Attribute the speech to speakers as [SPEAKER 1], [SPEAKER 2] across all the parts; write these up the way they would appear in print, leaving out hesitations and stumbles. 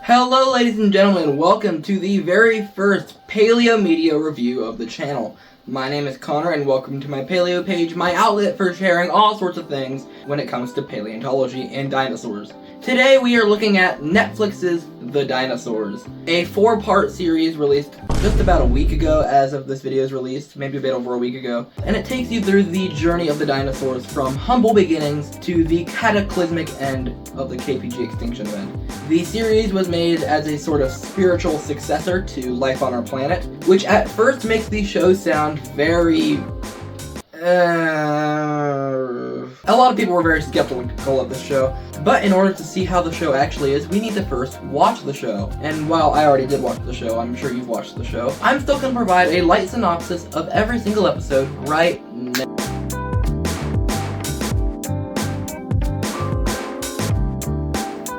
[SPEAKER 1] Hello ladies and gentlemen, welcome to the very first PaleoMedia review of the channel. My name is Connor and welcome to my Paleo page, my outlet for sharing all sorts of things when it comes to paleontology and dinosaurs. Today we are looking at Netflix's The Dinosaurs, a 4-part series released just about a week ago as of this video's released, maybe a bit over a week ago, and it takes you through the journey of the dinosaurs from humble beginnings to the cataclysmic end of the KPG extinction event. The series was made as a sort of spiritual successor to Life on Our Planet, which at first makes the show sound very... A lot of people were very skeptical of this show, but in order to see how the show actually is, we need to first watch the show. And while I already did watch the show, I'm sure you've watched the show, I'm still going to provide a light synopsis of every single episode right now.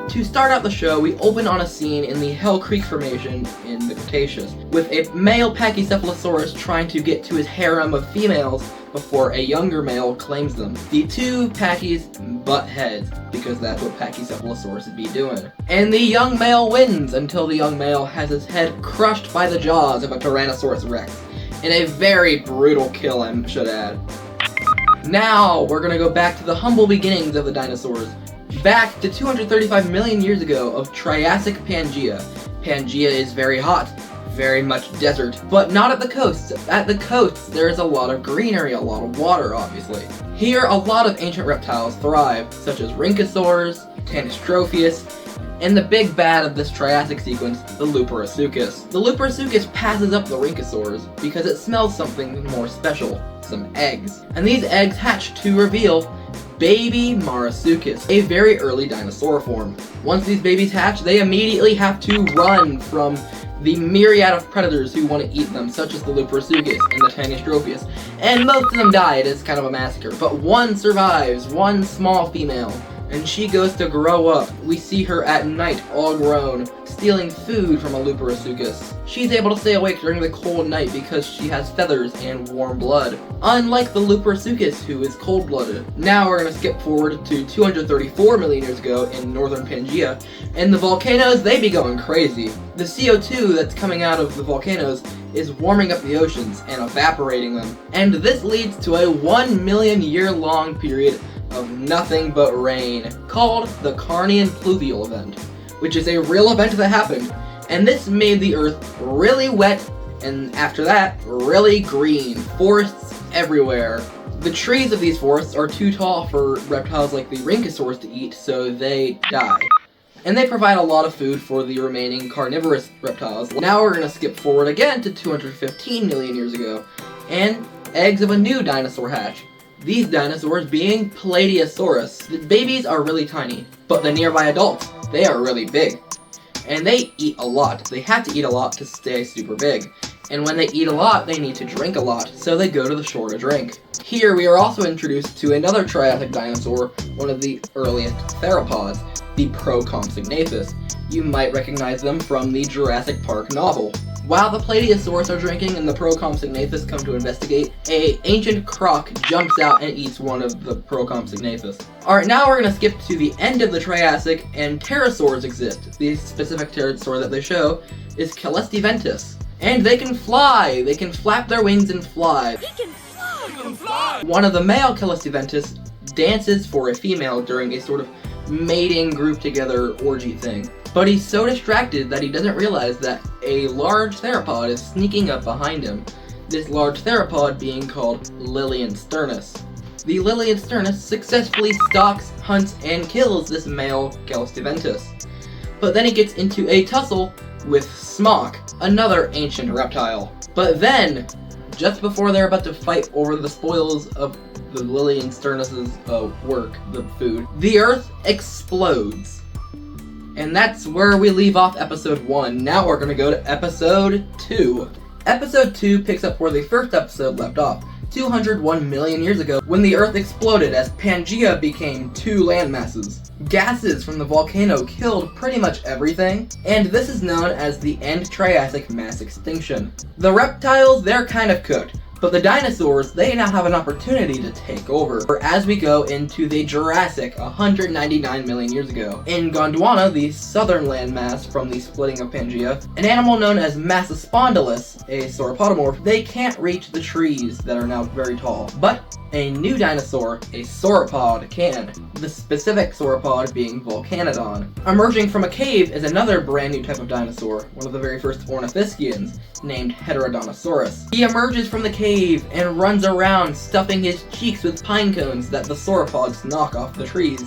[SPEAKER 1] To start out the show, we open on a scene in the Hell Creek Formation in the Cretaceous, with a male Pachycephalosaurus trying to get to his harem of females before a younger male claims them. The two Pachys butt heads, because that's what Pachycephalosaurus would be doing. And the young male wins until the young male has his head crushed by the jaws of a Tyrannosaurus Rex, in a very brutal kill, I should add. Now, we're gonna go back to the humble beginnings of the dinosaurs. Back to 235 million years ago of Triassic Pangaea. Pangaea is very hot, very much desert, but not at the coasts. At the coasts, there is a lot of greenery, a lot of water, obviously. Here, a lot of ancient reptiles thrive, such as Rhynchosaurs, Tanystropheus, and the big bad of this Triassic sequence, the Luperasuchus. The Luperasuchus passes up the Rhynchosaurs because it smells something more special, some eggs. And these eggs hatch to reveal baby Marsuchus, a very early dinosaur form. Once these babies hatch, they immediately have to run from the myriad of predators who want to eat them, such as the Luperasuchus and the Tanystropheus. And most of them die. It is kind of a massacre. But one survives, one small female, and she goes to grow up. We see her at night, all grown, stealing food from a Luperasuchus. She's able to stay awake during the cold night because she has feathers and warm blood, unlike the Luperasuchus, who is cold-blooded. Now we're going to skip forward to 234 million years ago in northern Pangaea, and the volcanoes, they be going crazy. The CO2 that's coming out of the volcanoes is warming up the oceans and evaporating them, and this leads to a 1 million year long period of nothing but rain, called the Carnian Pluvial Event, which is a real event that happened, and this made the earth really wet, and after that, really green, forests everywhere. The trees of these forests are too tall for reptiles like the Rhynchosaurs to eat, so they die. And they provide a lot of food for the remaining carnivorous reptiles. Now we're going to skip forward again to 215 million years ago, and eggs of a new dinosaur hatch. These dinosaurs being Plateosaurus. The babies are really tiny, but the nearby adults, they are really big. And they eat a lot. They have to eat a lot to stay super big. And when they eat a lot, they need to drink a lot, so they go to the shore to drink. Here we are also introduced to another Triassic dinosaur, one of the earliest theropods, the Procompsognathus. You might recognize them from the Jurassic Park novel. While the Plateosaurus are drinking and the Procompsognathus come to investigate, an ancient croc jumps out and eats one of the Procompsognathus. Alright, now we're going to skip to the end of the Triassic, and pterosaurs exist. The specific pterosaur that they show is Celestiventus. And they can fly! They can flap their wings and fly.
[SPEAKER 2] He can fly! He can fly!
[SPEAKER 1] One of the male Celestiventus dances for a female during a sort of mating group together orgy thing. But he's so distracted that he doesn't realize that a large theropod is sneaking up behind him. This large theropod being called Liliensternus. The Liliensternus successfully stalks, hunts, and kills this male Celestiventus. But then he gets into a tussle with Smock, another ancient reptile. But then, just before they're about to fight over the spoils of the Liliensternus's work, the food, the Earth explodes. And that's where we leave off episode 1. Now we're going to go to episode 2. Episode 2 picks up where the first episode left off, 201 million years ago, when the Earth exploded as Pangaea became two landmasses. Gases from the volcano killed pretty much everything, and this is known as the End Triassic Mass Extinction. The reptiles, they're kind of cooked. But the dinosaurs, they now have an opportunity to take over as we go into the Jurassic 199 million years ago. In Gondwana, the southern landmass from the splitting of Pangaea, an animal known as Massospondylus, a sauropodomorph, they can't reach the trees that are now very tall. But a new dinosaur, a sauropod, can. The specific sauropod being Volcanodon. Emerging from a cave is another brand new type of dinosaur, one of the very first ornithischians, named Heterodontosaurus. He emerges from the cave and runs around stuffing his cheeks with pine cones that the sauropods knock off the trees.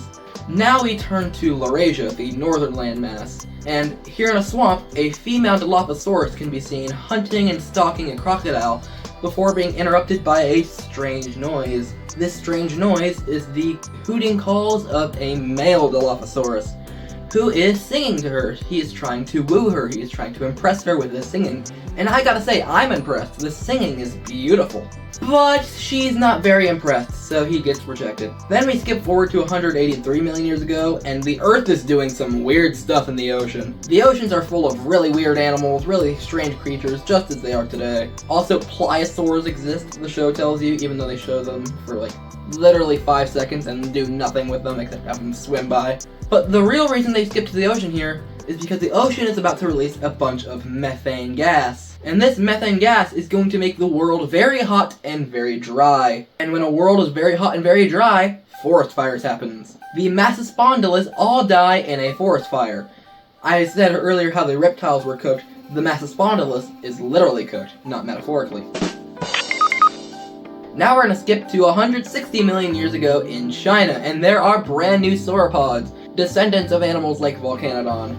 [SPEAKER 1] Now we turn to Laurasia, the northern landmass, and here in a swamp, a female Dilophosaurus can be seen hunting and stalking a crocodile before being interrupted by a strange noise. This strange noise is the hooting calls of a male Dilophosaurus, who is singing to her. He is trying to woo her, he is trying to impress her with his singing. And I gotta say, I'm impressed. This singing is beautiful. But she's not very impressed, so he gets rejected. Then we skip forward to 183 million years ago, and the Earth is doing some weird stuff in the ocean. The oceans are full of really weird animals, really strange creatures, just as they are today. Also, pliosaurs exist, the show tells you, even though they show them for like literally 5 seconds and do nothing with them except have them swim by. But the real reason they skipped to the ocean here is because the ocean is about to release a bunch of methane gas. And this methane gas is going to make the world very hot and very dry. And when a world is very hot and very dry, forest fires happens. The Massospondylus all die in a forest fire. I said earlier how the reptiles were cooked. The Massospondylus is literally cooked, not metaphorically. Now we're going to skip to 160 million years ago in China, and there are brand new sauropods, descendants of animals like Volcanodon.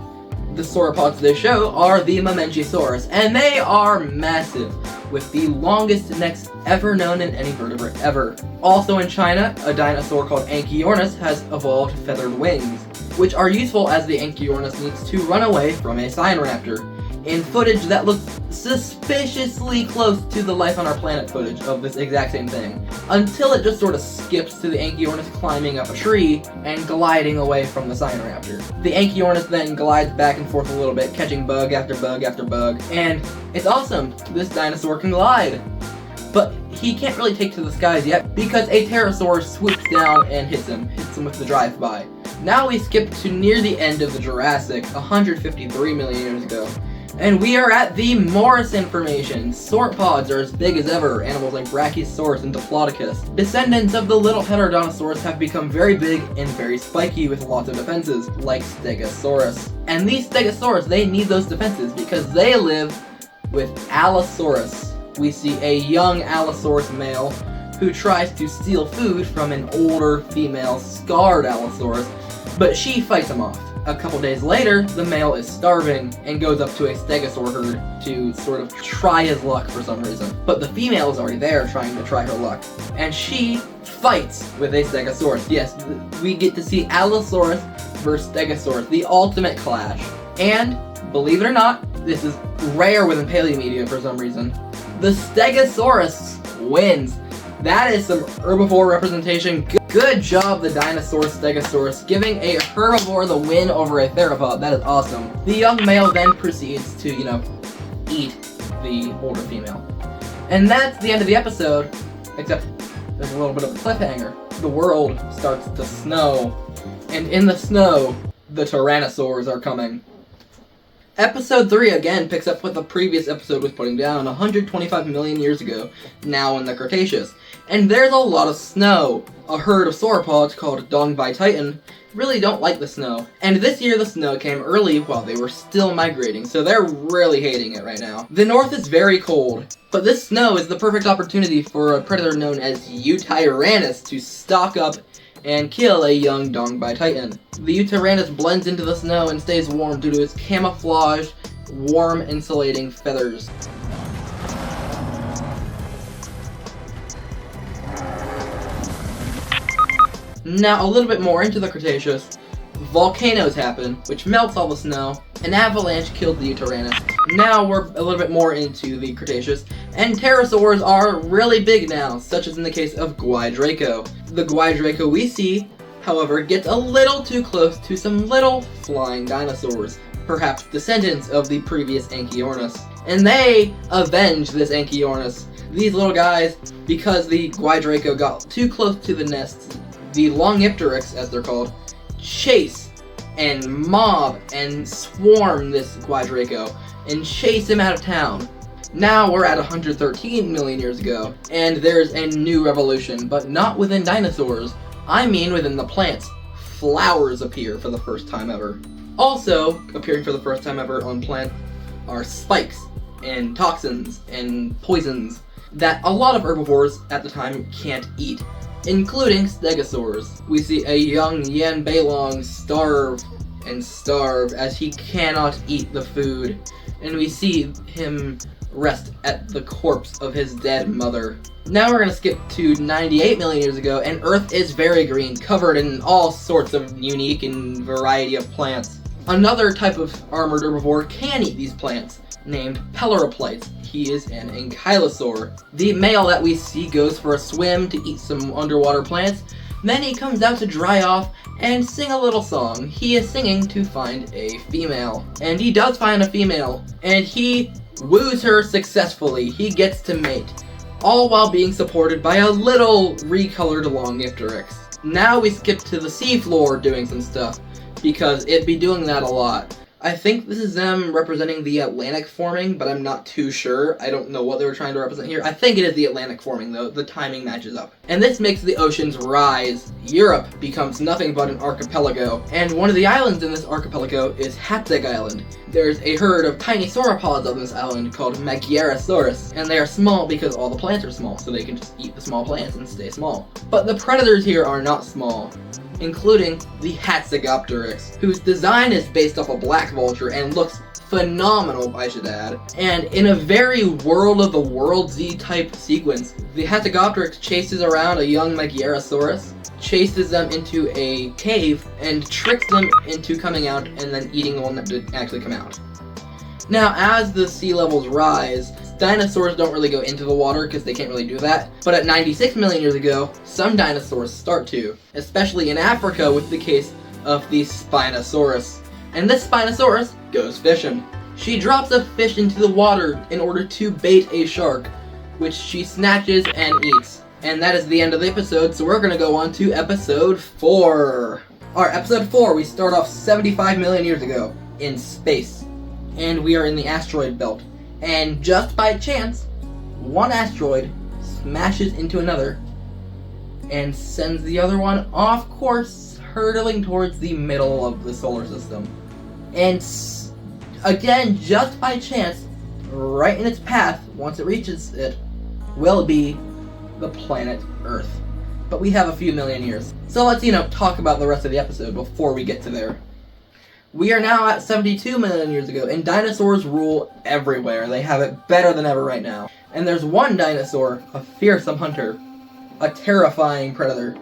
[SPEAKER 1] The sauropods they show are the Mamenchisaurus, and they are massive, with the longest necks ever known in any vertebrate ever. Also in China, a dinosaur called Anchiornis has evolved feathered wings, which are useful as the Anchiornis needs to run away from a Sinraptor. In footage that looks suspiciously close to the Life on Our Planet footage of this exact same thing, until it just sort of skips to the Anchiornis climbing up a tree and gliding away from the Sinraptor. The Anchiornis then glides back and forth a little bit, catching bug after bug after bug, and it's awesome, this dinosaur can glide. But he can't really take to the skies yet because a pterosaur swoops down and hits him with the drive-by. Now we skip to near the end of the Jurassic, 153 million years ago. And we are at the Morrison Formation. Sauropods are as big as ever, animals like Brachiosaurus and Diplodocus. Descendants of the little Heterodontosaurus have become very big and very spiky with lots of defenses, like Stegosaurus. And these Stegosaurus, they need those defenses because they live with Allosaurus. We see a young Allosaurus male who tries to steal food from an older female scarred Allosaurus, but she fights him off. A couple days later, the male is starving and goes up to a stegosaur herd to sort of try his luck for some reason. But the female is already there trying to try her luck. And she fights with a stegosaurus. Yes, we get to see Allosaurus versus Stegosaurus, the ultimate clash. And, believe it or not, this is rare within PaleoMedia for some reason, the Stegosaurus wins. That is some herbivore representation. Good job, the dinosaur Stegosaurus, giving a herbivore the win over a theropod. That is awesome. The young male then proceeds to, eat the older female. And that's the end of the episode, except there's a little bit of a cliffhanger. The world starts to snow, and in the snow, the Tyrannosaurs are coming. Episode 3 again picks up what the previous episode was putting down 125 million years ago, now in the Cretaceous. And there's a lot of snow. A herd of sauropods called Dongbai Titan really don't like the snow. And this year the snow came early while they were still migrating, so they're really hating it right now. The north is very cold, but this snow is the perfect opportunity for a predator known as Eutyrannus to stock up and kill a young Dongbai Titan. The Eutyrannus blends into the snow and stays warm due to its camouflaged, warm insulating feathers. Now, a little bit more into the Cretaceous. Volcanoes happen, which melts all the snow. An avalanche killed the Eutyrannus. Now we're a little bit more into the Cretaceous, and pterosaurs are really big now, such as in the case of Guaidraco. The Guaidraco we see, however, gets a little too close to some little flying dinosaurs, perhaps descendants of the previous Anchiornis. And they avenge this Anchiornis. These little guys, because the Guidraco got too close to the nests, the Longipteryx, as they're called, chase and mob and swarm this Guidraco and chase him out of town. Now we're at 113 million years ago, and there's a new revolution, but not within dinosaurs. I mean within the plants. Flowers appear for the first time ever. Also, appearing for the first time ever on plants are spikes and toxins and poisons that a lot of herbivores at the time can't eat, including stegosaurs. We see a young Yanbeilong starve and starve as he cannot eat the food, and we see him rest at the corpse of his dead mother. Now we're gonna skip to 98 million years ago, and Earth is very green, covered in all sorts of unique and variety of plants. Another type of armored herbivore can eat these plants, named Peloroplites. He is an ankylosaur. The male that we see goes for a swim to eat some underwater plants, then he comes out to dry off and sing a little song. He is singing to find a female, and he does find a female, and he woos her successfully. He gets to mate, all while being supported by a little recolored Longipteryx. Now we skip to the seafloor doing some stuff, because it be doing that a lot. I think this is them representing the Atlantic forming, but I'm not too sure. I don't know what they were trying to represent here. I think it is the Atlantic forming, though. The timing matches up. And this makes the oceans rise. Europe becomes nothing but an archipelago, and one of the islands in this archipelago is Hatzeg Island. There's a herd of tiny sauropods on this island called Magyarosaurus, and they are small because all the plants are small, so they can just eat the small plants and stay small. But the predators here are not small, including the Hatzegopteryx, whose design is based off a black vulture and looks phenomenal, I should add. And in a very World of the Worlds-y type sequence, the Hatzegopteryx chases around a young Magyarosaurus, chases them into a cave, and tricks them into coming out and then eating the one that did actually come out. Now, as the sea levels rise, dinosaurs don't really go into the water because they can't really do that, but at 96 million years ago, some dinosaurs start to, especially in Africa with the case of the Spinosaurus. And this Spinosaurus goes fishing. She drops a fish into the water in order to bait a shark, which she snatches and eats. And that is the end of the episode, so we're going to go on to episode 4. Alright, episode 4, we start off 75 million years ago in space. And we are in the asteroid belt. And just by chance, one asteroid smashes into another and sends the other one off course, hurtling towards the middle of the solar system. And again, just by chance, right in its path, once it reaches it, will be the planet Earth. But we have a few million years. So let's, talk about the rest of the episode before we get to there. We are now at 72 million years ago, and dinosaurs rule everywhere. They have it better than ever right now. And there's one dinosaur, a fearsome hunter, a terrifying predator,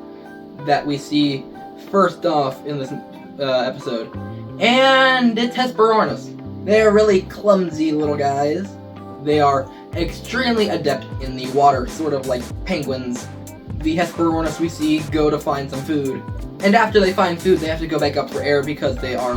[SPEAKER 1] that we see first off in this episode. And it's Hesperornis. They're really clumsy little guys. They are extremely adept in the water, sort of like penguins. The Hesperornis we see go to find some food. And after they find food, they have to go back up for air because they are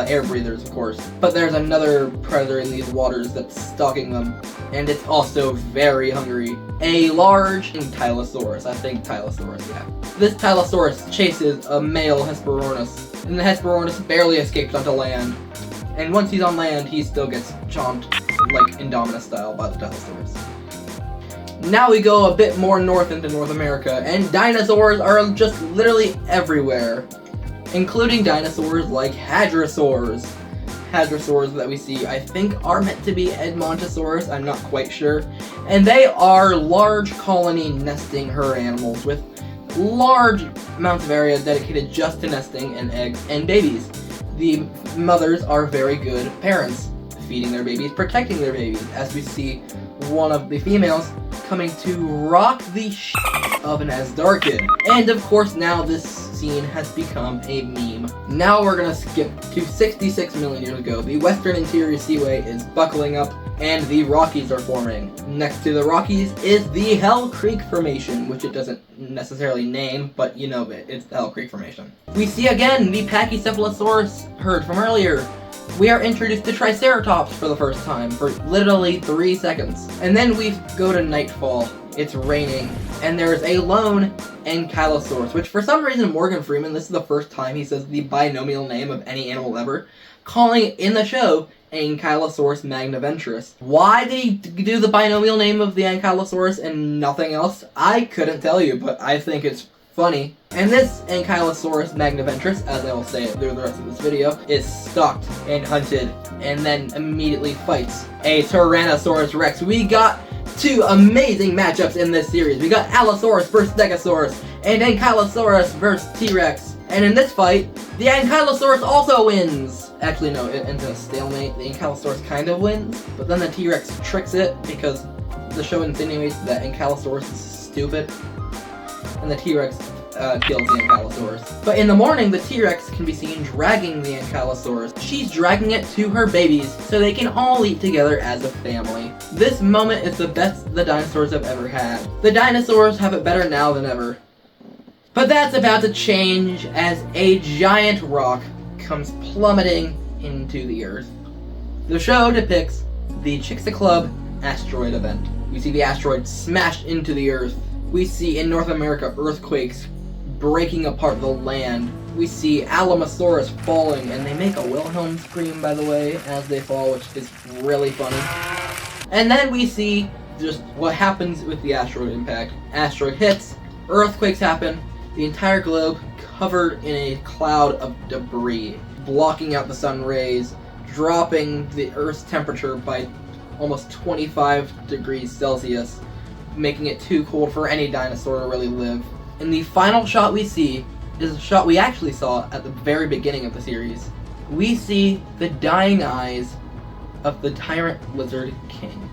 [SPEAKER 1] air breathers, of course. But there's another predator in these waters that's stalking them, and it's also very hungry. A large Tylosaurus, I think Tylosaurus, yeah. This Tylosaurus chases a male Hesperornis, and the Hesperornis barely escapes onto land. And once he's on land, he still gets chomped, like Indominus style, by the Tylosaurus. Now we go a bit more north into North America, and dinosaurs are just literally everywhere, including dinosaurs like hadrosaurs. Hadrosaurs that we see, I think, are meant to be Edmontosaurus, I'm not quite sure. And they are large colony nesting herd animals with large amounts of area dedicated just to nesting and eggs and babies. The mothers are very good parents, feeding their babies, protecting their babies, as we see one of the females coming to rock the shit of an Asdarkid. And of course now this scene has become a meme. Now we're gonna skip to 66 million years ago. The Western Interior Seaway is buckling up and the Rockies are forming. Next to the Rockies is the Hell Creek Formation, which it doesn't necessarily name, but you know it, it's the Hell Creek Formation. We see again the Pachycephalosaurus herd from earlier. we are introduced to Triceratops for the first time for literally 3 seconds. And then we go to nightfall. It's raining, and there's a lone Ankylosaurus, which for some reason Morgan Freeman, this is the first time he says the binomial name of any animal ever, calling it in the show Ankylosaurus magnaventris. Why did he do the binomial name of the Ankylosaurus and nothing else? I couldn't tell you, but I think it's funny. And this Ankylosaurus magnaventris, as I will say it through the rest of this video, is stalked and hunted, and then immediately fights a Tyrannosaurus Rex. We got 2 amazing matchups in this series. We got Allosaurus versus Stegosaurus, and Ankylosaurus versus T-Rex. And in this fight, the Ankylosaurus also wins. Actually, no, it ends in a stalemate. The Ankylosaurus kind of wins, but then the T-Rex tricks it because the show insinuates that Ankylosaurus is stupid, and the T-Rex kills the Ankylosaurus. But in the morning, the T-Rex can be seen dragging the Ankylosaurus. She's dragging it to her babies so they can all eat together as a family. This moment is the best the dinosaurs have ever had. The dinosaurs have it better now than ever. But that's about to change as a giant rock comes plummeting into the Earth. The show depicts the Chicxulub asteroid event. We see the asteroid smashed into the Earth. We see in North America earthquakes breaking apart the land. We see Alamosaurus falling, and they make a Wilhelm scream, by the way, as they fall, which is really funny. And then we see just what happens with the asteroid impact. Asteroid hits, earthquakes happen, the entire globe covered in a cloud of debris, blocking out the sun rays, dropping the Earth's temperature by almost 25 degrees Celsius, making it too cold for any dinosaur to really live. And the final shot we see is a shot we actually saw at the very beginning of the series. We see the dying eyes of the tyrant lizard king.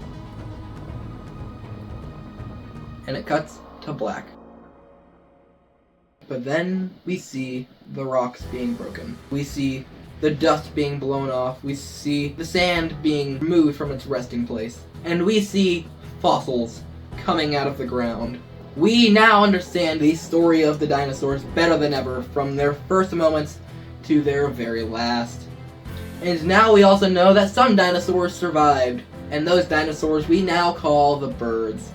[SPEAKER 1] And it cuts to black. But then we see the rocks being broken. We see the dust being blown off. We see the sand being removed from its resting place. And we see fossils coming out of the ground. We now understand the story of the dinosaurs better than ever, from their first moments to their very last. And now we also know that some dinosaurs survived, and those dinosaurs we now call the birds.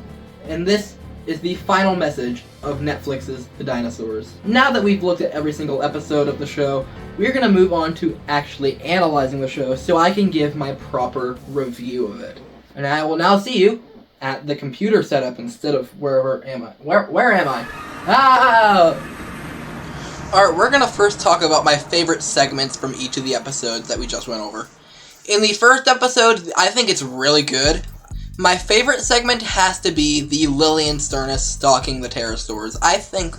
[SPEAKER 1] And this is the final message of Netflix's The Dinosaurs. Now that we've looked at every single episode of the show, we're going to move on to actually analyzing the show so I can give my proper review of it. And I will now see you at the computer setup instead of wherever am I? Where am I? Ah! Alright, we're gonna first talk about my favorite segments from each of the episodes that we just went over. In the first episode, I think it's really good. My favorite segment has to be the Lilian Sternus stalking the pterosaurs. I think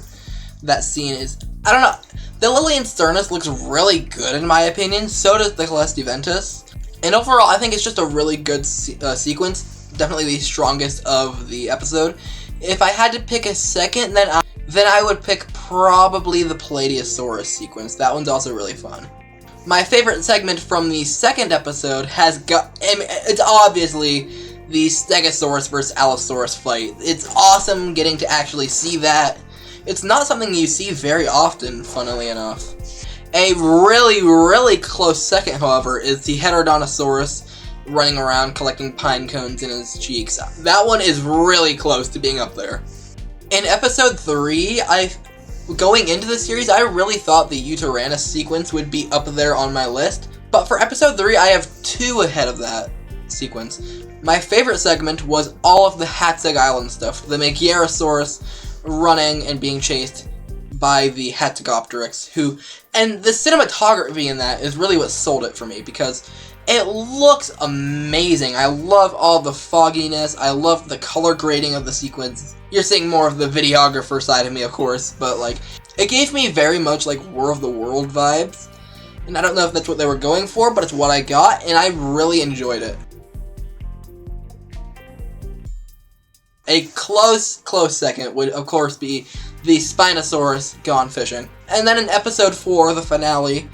[SPEAKER 1] that scene is, I don't know, the Lilian Sternus looks really good in my opinion, so does the Celestiventus. And overall, I think it's just a really good sequence. Definitely the strongest of the episode. If I had to pick a second, then I would pick probably the Plateosaurus sequence. That one's also really fun. My favorite segment from the second episode it's obviously the Stegosaurus versus Allosaurus fight. It's awesome getting to actually see that. It's not something you see very often, funnily enough. A really, really close second, however, is the Heterodontosaurus running around collecting pine cones in his cheeks. That one is really close to being up there. In episode 3, going into the series, I really thought the Yutyrannus sequence would be up there on my list, but for episode 3, I have 2 ahead of that sequence. My favorite segment was all of the Hatzeg Island stuff, the Megaerosaurus running and being chased by the Hatzegopteryx, and the cinematography in that is really what sold it for me, because it looks amazing. I love all the fogginess. I love the color grading of the sequence. You're seeing more of the videographer side of me, of course, but like, it gave me very much like War of the World vibes. And I don't know if that's what they were going for, but it's what I got, and I really enjoyed it. A close second would, of course, be the Spinosaurus gone fishing. And then in episode 4, the finale,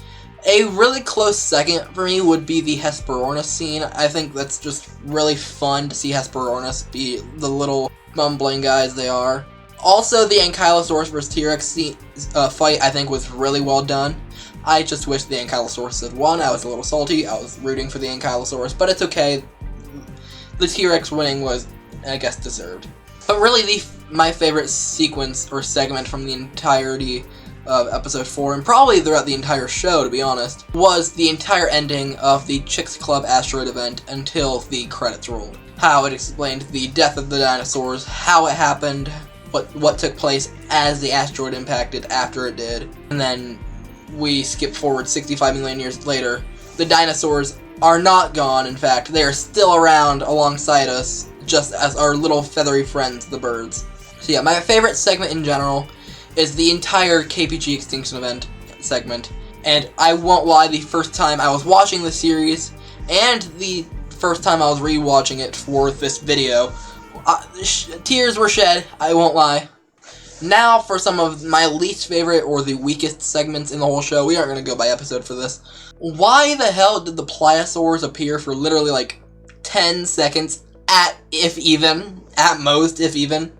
[SPEAKER 1] a really close second for me would be the Hesperornis scene. I think that's just really fun to see Hesperornis be the little mumbling guys they are. Also, the Ankylosaurus vs. T-Rex fight, I think, was really well done. I just wish the Ankylosaurus had won. I was a little salty. I was rooting for the Ankylosaurus, but it's okay. The T-Rex winning was, I guess, deserved. But really, my favorite sequence or segment from the entirety of episode 4, and probably throughout the entire show, to be honest, was the entire ending of the Chicks Club asteroid event until the credits rolled. How it explained the death of the dinosaurs, how it happened, what took place as the asteroid impacted after it did, and then we skip forward 65 million years later. The dinosaurs are not gone, in fact, they are still around alongside us, just as our little feathery friends, the birds. So yeah, my favorite segment in general is the entire KPG Extinction Event segment, and I won't lie, the first time I was watching the series, and the first time I was rewatching it for this video, tears were shed, I won't lie. Now for some of my least favorite or the weakest segments in the whole show. We aren't going to go by episode for this. Why the hell did the pliosaurs appear for literally like 10 seconds at most, if even?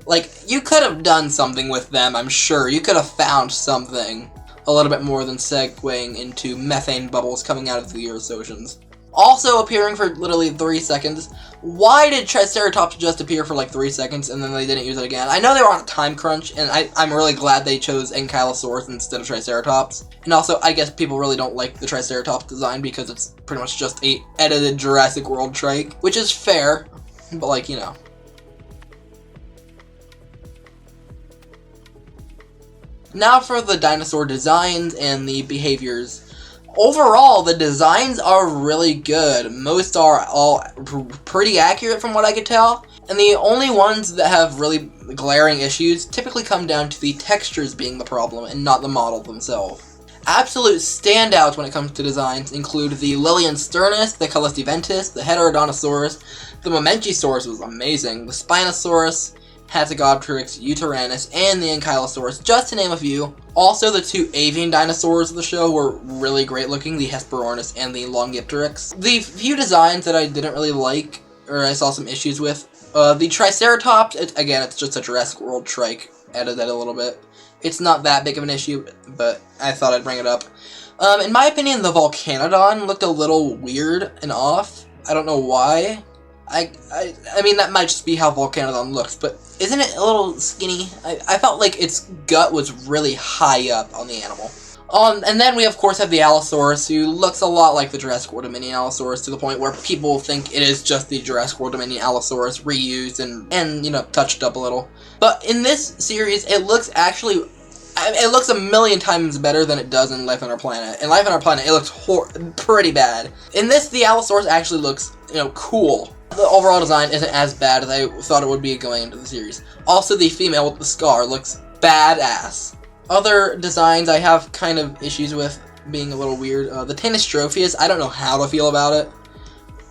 [SPEAKER 1] Like, you could have done something with them, I'm sure. You could have found something a little bit more than segueing into methane bubbles coming out of the Earth's oceans. Also appearing for literally 3 seconds. Why did Triceratops just appear for like 3 seconds and then they didn't use it again? I know they were on a time crunch, and I'm really glad they chose Ankylosaurus instead of Triceratops. And also, I guess people really don't like the Triceratops design because it's pretty much just a edited Jurassic World trike, which is fair, but like, you know. Now for the dinosaur designs and the behaviors. Overall, the designs are really good. Most are all pretty accurate from what I could tell. And the only ones that have really glaring issues typically come down to the textures being the problem and not the model themselves. Absolute standouts when it comes to designs include the Liliensternus, the Callisteventus, the Heterodontosaurus, the Mamenchisaurus was amazing, the Spinosaurus, Hatzegopteryx, Utaranus, and the Ankylosaurus, just to name a few. Also, the 2 avian dinosaurs of the show were really great looking, the Hesperornis and the Longipteryx. The few designs that I didn't really like, or I saw some issues with, the Triceratops, it's just a Jurassic World trike, added that a little bit. It's not that big of an issue, but I thought I'd bring it up. In my opinion, the Volcanodon looked a little weird and off. I don't know why. I mean, that might just be how Volcanodon looks, but isn't it a little skinny? I felt like its gut was really high up on the animal. And then we, of course, have the Allosaurus, who looks a lot like the Jurassic World Dominion Allosaurus, to the point where people think it is just the Jurassic World Dominion Allosaurus reused and you know, touched up a little. But in this series, it looks a million times better than it does in Life on Our Planet. In Life on Our Planet, it looks pretty bad. In this, the Allosaurus actually looks, you know, cool. The overall design isn't as bad as I thought it would be going into the series. Also, the female with the scar looks badass. Other designs I have kind of issues with being a little weird. The Tanystropheus, I don't know how to feel about it.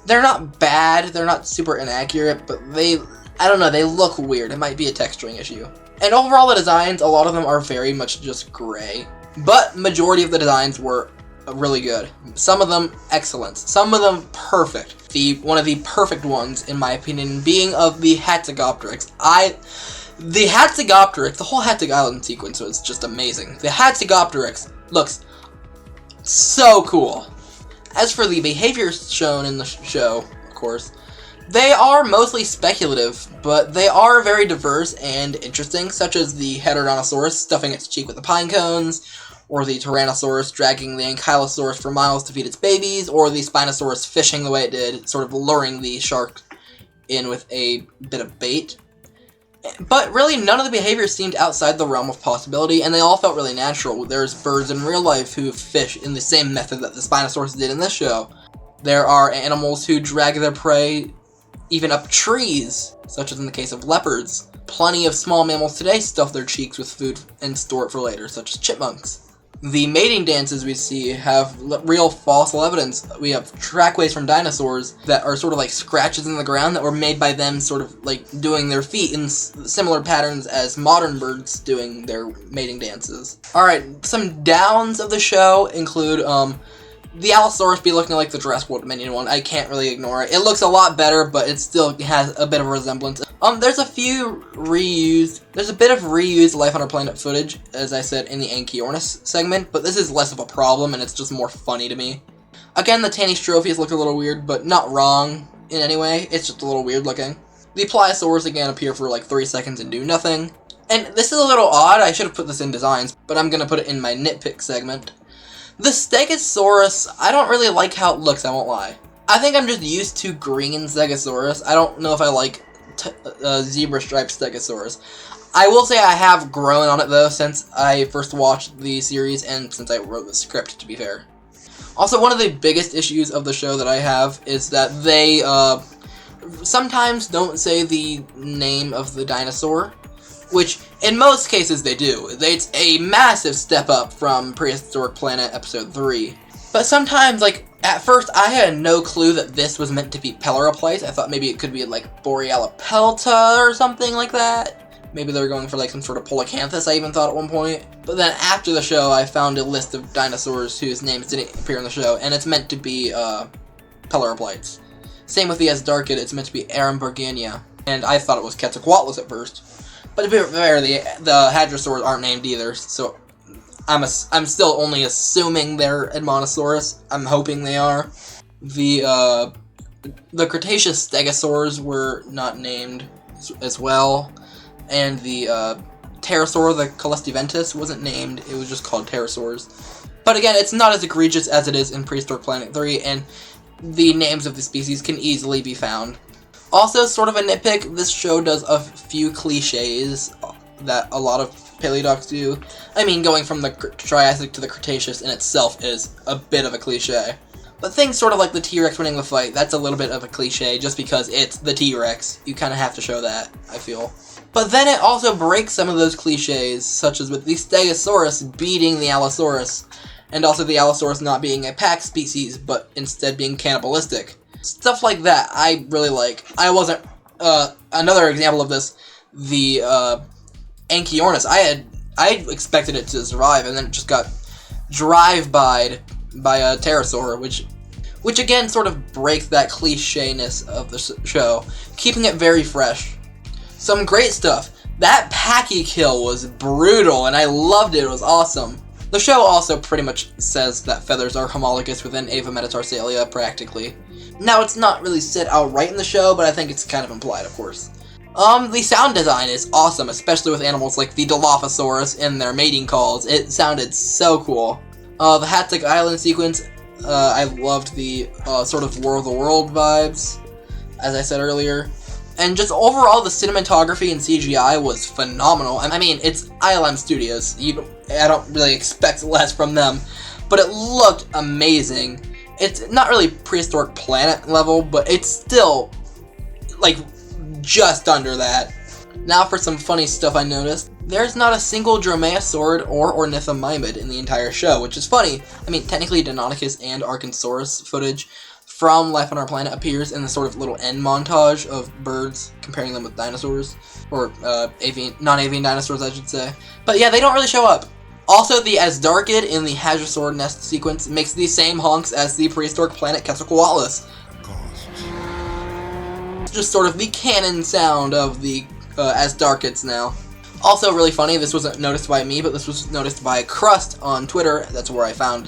[SPEAKER 1] They're not bad, they're not super inaccurate, but I don't know, they look weird. It might be a texturing issue. And overall, the designs, a lot of them are very much just gray. But majority of the designs were really good. Some of them excellent. Some of them perfect. One of the perfect ones, in my opinion, being of the Hatzegopteryx. The Hatzegopteryx, the whole Hatzeg Island sequence was just amazing. The Hatzegopteryx looks so cool. As for the behaviors shown in the show, of course, they are mostly speculative, but they are very diverse and interesting, such as the Heterodontosaurus stuffing its cheek with the pine cones, or the Tyrannosaurus dragging the Ankylosaurus for miles to feed its babies, or the Spinosaurus fishing the way it did, sort of luring the shark in with a bit of bait. But really, none of the behaviors seemed outside the realm of possibility, and they all felt really natural. There's birds in real life who fish in the same method that the Spinosaurus did in this show. There are animals who drag their prey even up trees, such as in the case of leopards. Plenty of small mammals today stuff their cheeks with food and store it for later, such as chipmunks. The mating dances we see have real fossil evidence. We have trackways from dinosaurs that are sort of like scratches in the ground that were made by them sort of like doing their feet in similar patterns as modern birds doing their mating dances. Alright, some downs of the show include the Allosaurus be looking like the Jurassic World Dominion one. I can't really ignore it. It looks a lot better, but it still has a bit of a resemblance. There's a bit of reused Life on Our Planet footage, as I said in the Anchiornis segment, but this is less of a problem and it's just more funny to me. Again, the Tanystrophes look a little weird, but not wrong in any way, it's just a little weird looking. The Pliosaurs again appear for like 3 seconds and do nothing. And this is a little odd, I should have put this in designs, but I'm gonna put it in my nitpick segment. The Stegosaurus, I don't really like how it looks, I won't lie. I think I'm just used to green Stegosaurus. I don't know if I like zebra striped Stegosaurus. I will say I have grown on it though since I first watched the series and since I wrote the script, to be fair. Also, one of the biggest issues of the show that I have is that they sometimes don't say the name of the dinosaur, which in most cases they do. It's a massive step up from Prehistoric Planet Episode 3. But sometimes, like, at first I had no clue that this was meant to be Paleoplace. I thought maybe it could be like Borealopelta or something like that. Maybe they were going for like some sort of Polacanthus, I even thought at one point. But then after the show, I found a list of dinosaurs whose names didn't appear in the show, and it's meant to be Paleoplates. Same with the Asdarchid, it's meant to be Aramborginia, and I thought it was Quetzalcoatlus at first. But to be fair, the Hadrosaurs aren't named either, so I'm still only assuming they're Edmontosaurus. I'm hoping they are. The Cretaceous Stegosaurs were not named as well, and the Pterosaur, the Calestiventus, wasn't named. It was just called Pterosaurs. But again, it's not as egregious as it is in Prehistoric Planet 3, and the names of the species can easily be found. Also, sort of a nitpick, this show does a few cliches that a lot of paleodocs do. I mean, going from the Triassic to the Cretaceous in itself is a bit of a cliche. But things sort of like the T-Rex winning the fight, that's a little bit of a cliche just because it's the T-Rex. You kind of have to show that, I feel. But then it also breaks some of those cliches, such as with the Stegosaurus beating the Allosaurus, and also the Allosaurus not being a pack species, but instead being cannibalistic. Stuff like that I really like. Another example of this, the Anchiornis, I expected it to survive, and then it just got drive-by'd by a pterosaur, which again sort of breaks that cliche-ness of the show, keeping it very fresh. Some great stuff. That Pachy kill was brutal, and I loved it. It was awesome. The show also pretty much says that feathers are homologous within Ava metatarsalia, practically. Now, it's not really said outright in the show, but I think it's kind of implied, of course. The sound design is awesome, especially with animals like the Dilophosaurus and their mating calls. It sounded so cool. The Hatzik Island sequence, I loved the sort of War of the World vibes, as I said earlier. And just overall, the cinematography and CGI was phenomenal. I mean, it's ILM Studios. I don't really expect less from them, but it looked amazing. It's not really Prehistoric Planet level, but it's still, like, just under that. Now for some funny stuff I noticed. There's not a single dromaeosaurid or ornithomimid in the entire show, which is funny. I mean, technically Deinonychus and Archosaurus footage from Life on Our Planet appears in the sort of little end montage of birds, comparing them with dinosaurs, or non-avian dinosaurs, I should say. But yeah, they don't really show up. Also, the Asdarchid in the Hadrosaur nest sequence makes the same honks as the Prehistoric Planet Quetzalcoatlus. It's just sort of the canon sound of the Asdarchids now. Also really funny, this wasn't noticed by me, but this was noticed by Crust on Twitter. That's where I found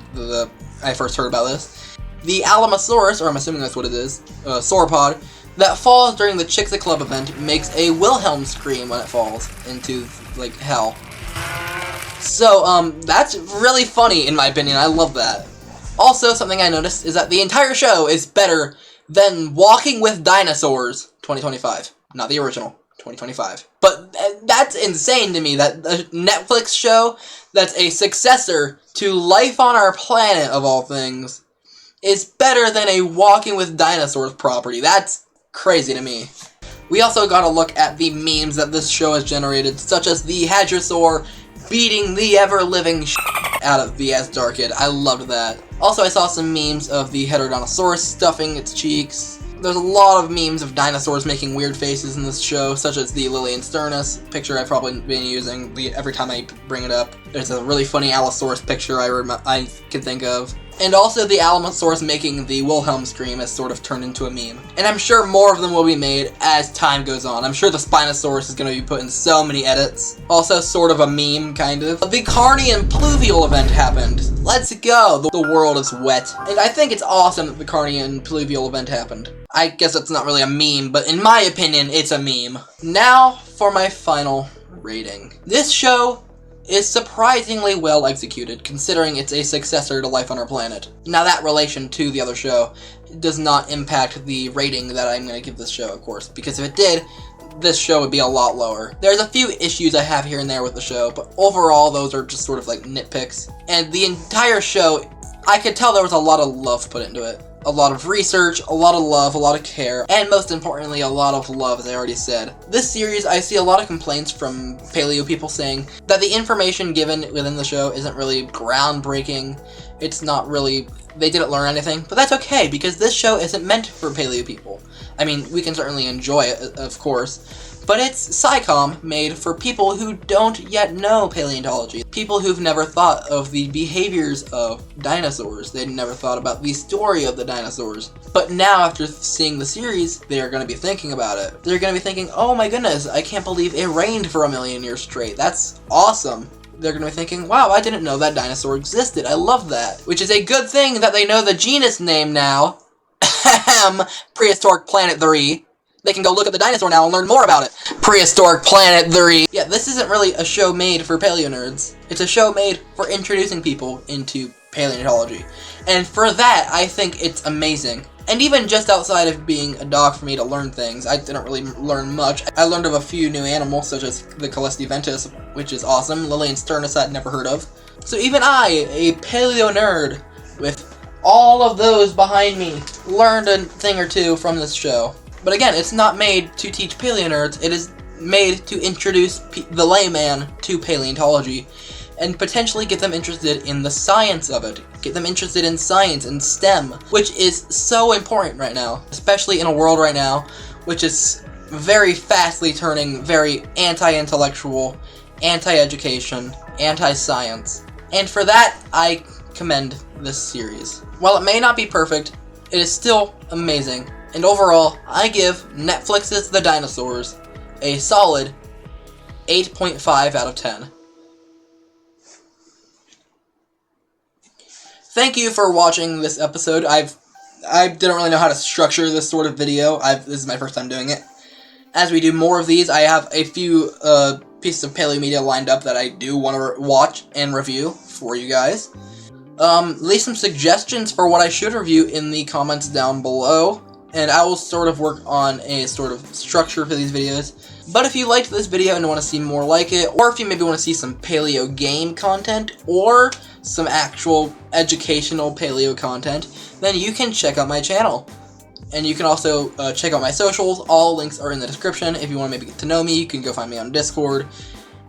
[SPEAKER 1] I first heard about this. The Alamosaurus, or I'm assuming that's what it is, sauropod, that falls during the Chicxa Club event makes a Wilhelm scream when it falls into, like, hell. So, that's really funny in my opinion, I love that. Also, something I noticed is that the entire show is better than Walking with Dinosaurs 2025. Not the original, 2025. But that's insane to me, that a Netflix show that's a successor to Life on Our Planet, of all things, is better than a Walking with Dinosaurs property. That's crazy to me. We also got a look at the memes that this show has generated, such as the Hadrosaur beating the ever-living out of the Asdarchid. I loved that. Also, I saw some memes of the Heterodontosaurus stuffing its cheeks. There's a lot of memes of dinosaurs making weird faces in this show, such as the Lilian Sternus picture I've probably been using every time I bring it up. There's a really funny Allosaurus picture I can think of. And also the Alamosaurus making the Wilhelm scream has sort of turned into a meme. And I'm sure more of them will be made as time goes on. I'm sure the Spinosaurus is going to be put in so many edits. Also sort of a meme, kind of. The Carnian Pluvial event happened. Let's go! The world is wet. And I think it's awesome that the Carnian Pluvial event happened. I guess it's not really a meme, but in my opinion, it's a meme. Now for my final rating. This show is surprisingly well executed, considering it's a successor to Life on Our Planet. Now that relation to the other show does not impact the rating that I'm going to give this show, of course, because if it did, this show would be a lot lower. There's a few issues I have here and there with the show, but overall those are just sort of like nitpicks. And the entire show, I could tell there was a lot of love put into it. A lot of research, a lot of love, a lot of care, and most importantly, a lot of love, as I already said. This series, I see a lot of complaints from paleo people saying that the information given within the show isn't really groundbreaking. It's not really, they didn't learn anything, but that's okay, because this show isn't meant for paleo people. I mean, we can certainly enjoy it, of course, but it's sci-com made for people who don't yet know paleontology. People who've never thought of the behaviors of dinosaurs. They'd never thought about the story of the dinosaurs. But now, after seeing the series, they're going to be thinking about it. They're going to be thinking, oh my goodness, I can't believe it rained for 1,000,000 years straight. That's awesome. They're going to be thinking, wow, I didn't know that dinosaur existed. I love that. Which is a good thing that they know the genus name now. Prehistoric Planet 3. They can go look at the dinosaur now and learn more about it. Prehistoric Planet 3. Yeah, this isn't really a show made for paleo nerds. It's a show made for introducing people into paleontology. And for that, I think it's amazing. And even just outside of being a dog for me to learn things, I didn't really learn much. I learned of a few new animals, such as the Calestiventus, which is awesome. Lillian Sternus I'd never heard of. So even I, a paleo nerd, with all of those behind me, learned a thing or two from this show. But again, it's not made to teach paleo nerds, it is made to introduce the layman to paleontology, and potentially get them interested in the science of it. Get them interested in science and STEM, which is so important right now, especially in a world right now, which is very fastly turning very anti-intellectual, anti-education, anti-science. And for that, I commend this series. While it may not be perfect, it is still amazing. And overall, I give Netflix's The Dinosaurs a solid 8.5 out of 10. Thank you for watching this episode. I didn't really know how to structure this sort of video. This is my first time doing it. As we do more of these, I have a few pieces of PaleoMedia lined up that I do want to watch and review for you guys. Leave some suggestions for what I should review in the comments down below, and I will sort of work on a sort of structure for these videos. But if you liked this video and want to see more like it, or if you maybe want to see some paleo game content, or some actual educational paleo content, then you can check out my channel. And you can also check out my socials. All links are in the description. If you want to maybe get to know me, you can go find me on Discord.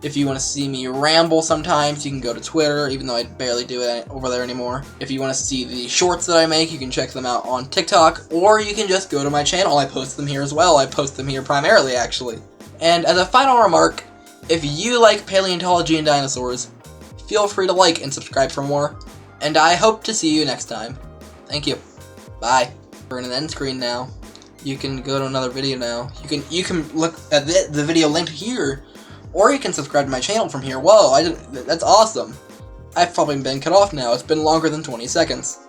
[SPEAKER 1] If you want to see me ramble sometimes, you can go to Twitter, even though I barely do it over there anymore. If you want to see the shorts that I make, you can check them out on TikTok, or you can just go to my channel. I post them here as well. I post them here primarily, actually. And as a final remark, if you like paleontology and dinosaurs, feel free to like and subscribe for more. And I hope to see you next time. Thank you. Bye. We're in an end screen now. You can go to another video now. You can look at the video linked here. Or you can subscribe to my channel from here. Whoa, that's awesome. I've probably been cut off now. It's been longer than 20 seconds.